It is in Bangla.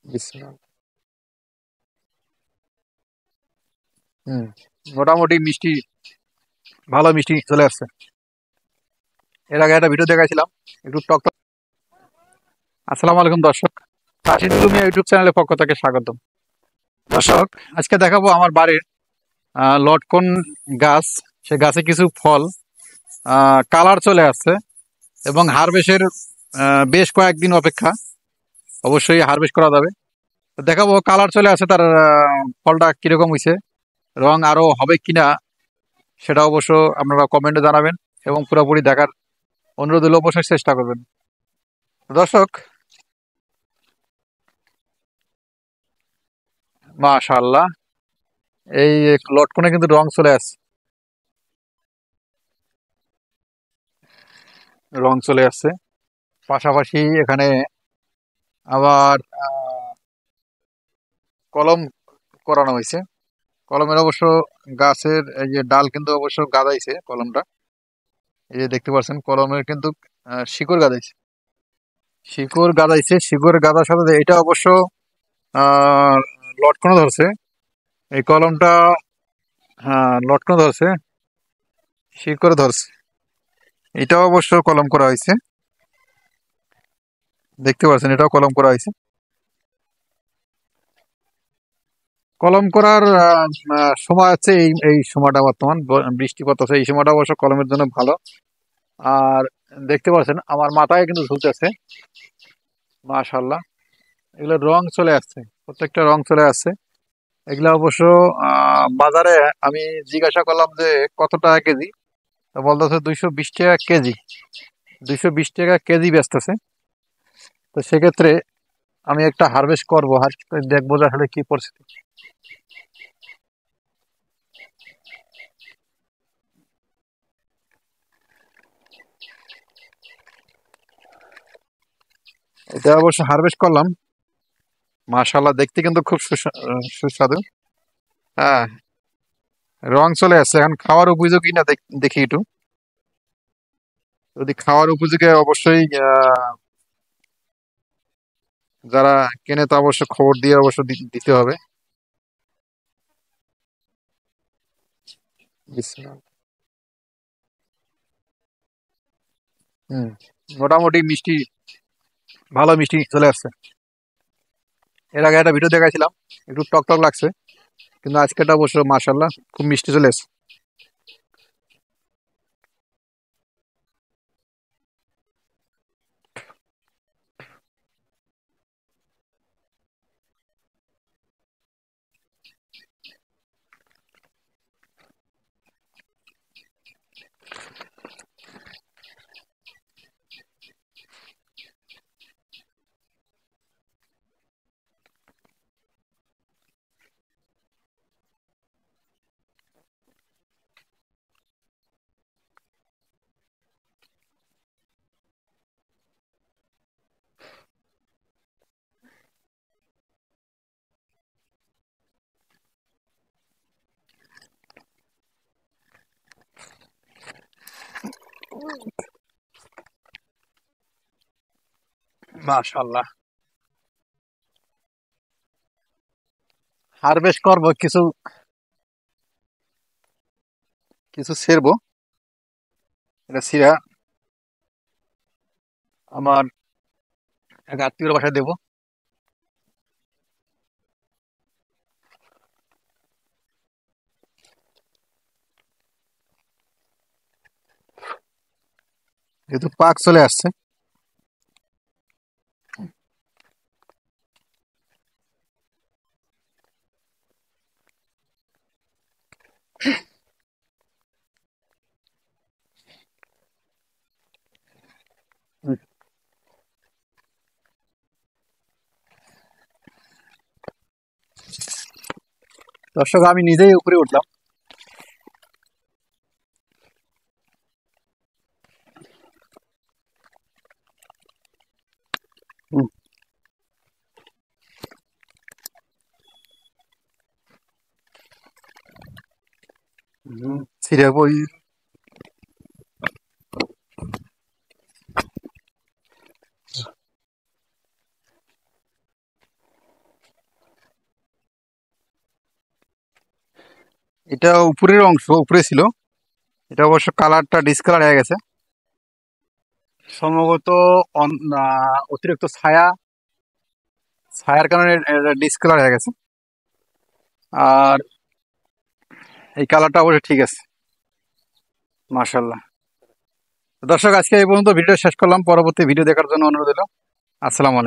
বিশ্রাম। হুম। মোটামুটি মিষ্টি, ভালো মিষ্টি চলে আসছে। এর আগে একটা ভিডিও দেখাইছিলাম, একটু টক টক। আসসালামু আলাইকুম দর্শক, রাশিদুল মিয়া ইউটিউব চ্যানেলের পক্ষ থেকে স্বাগতম। দর্শক, আজকে দেখাবো আমার বাড়ির লটকন গাছ। সে গাছে কিছু ফল কালার চলে আসছে এবং হারভেস্টের বেশ কয়েকদিন অপেক্ষা, অবশ্যই হারভেস্ট করা যাবে। তো দেখাবো কালার চলে আসছে, তার ফলটা কিরকম হয়েছে, রং আরো হবে কিনা সেটা অবশ্য আপনারা কমেন্টে জানাবেন এবং পুরোপুরি দেখার অনুরোধ হলে অবশ্যই চেষ্টা করবেন। দর্শক, মাশাআল্লাহ, এই লটকনে কিন্তু রং চলে আসছে, রং চলে আসছে। পাশাপাশি এখানে আবার কলম করানো হয়েছে। কলমের অবশ্য গাছের এই যে ডাল কিন্তু অবশ্য গাদাইছে কলমটা। এই যে দেখতে পাচ্ছেন কলমের কিন্তু শিকড় গাদাইছে, শিকড় গাদাইছে, শিকড় গাদার সাথে এটা অবশ্য আহ লটকনও ধরছে এই কলমটা। হ্যাঁ, লটকনও ধরছে, শিকড় ধরছে। এটাও অবশ্য কলম করা হয়েছে, দেখতে পাচ্ছেন এটাও কলম করা হয়েছে। কলম করার সময় হচ্ছে এই এই সময়টা, বর্তমান বৃষ্টিপাত আছে, এই সময়টা অবশ্য কলমের জন্য ভালো। আর দেখতে পাচ্ছেন আমার মাথায় কিন্তু ঝুলতেছে, মাশাল্লাহ। এগুলো রং চলে আসছে, প্রত্যেকটা রং চলে আসছে। এগুলো অবশ্য বাজারে আমি জিজ্ঞাসা করলাম যে কত টাকা কেজি, তো বলতেছে 220 টাকা কেজি, 220 টাকা কেজি বেচতেছে। তো সেক্ষেত্রে আমি একটা হারভেস্ট করবো, হারভেস্ট করে দেখবো যে আসলে কি পরিস্থিতি। এটা অবশ্য হারভেস্ট করলাম, মাশাল্লাহ, দেখতে কিন্তু খুব সুস্বাদু। হ্যাঁ, রং চলে আসছে, এখন খাওয়ার উপযোগী না দেখি একটু। যদি খাওয়ার উপযোগী হয়, অবশ্যই যারা কেনে তা অবশ্য খবর দিয়ে অবশ্য দিতে হবে। বিশ্রাম। হুম। মোটামুটি মিষ্টি, ভালো মিষ্টি চলে আসছে। এর আগে একটা ভিডিও দেখাইছিলাম, একটু টক টক লাগছে, কিন্তু আজকেটা অবশ্য মাশাল্লাহ খুব মিষ্টি চলে আসছে। মাশাল্লাহ, হারভেস্ট করবো কিছু, কিছু ছেড়বো। এটা ছিঁড়া আমার এক আত্মীয়র বাসায় দেবো। যেহেতু পাক চলে আসছে। দর্শক, আমি নিজেই উপরে উঠলাম। হুম, ছিঁড়ে বই। এটা উপরের অংশ, উপরে ছিল। এটা অবশ্য কালারটা ডিসকালার হয়ে গেছে, সম্ভবত অতিরিক্ত ছায়ার কারণে ডিসকালার হয়ে গেছে। আর এই কালারটা অবশ্য ঠিক আছে, মাশাল্লাহ। দর্শক, আজকে এই পর্যন্ত ভিডিও শেষ করলাম। পরবর্তী ভিডিও দেখার জন্য অনুরোধ হলো। আসসালামু আলাইকুম।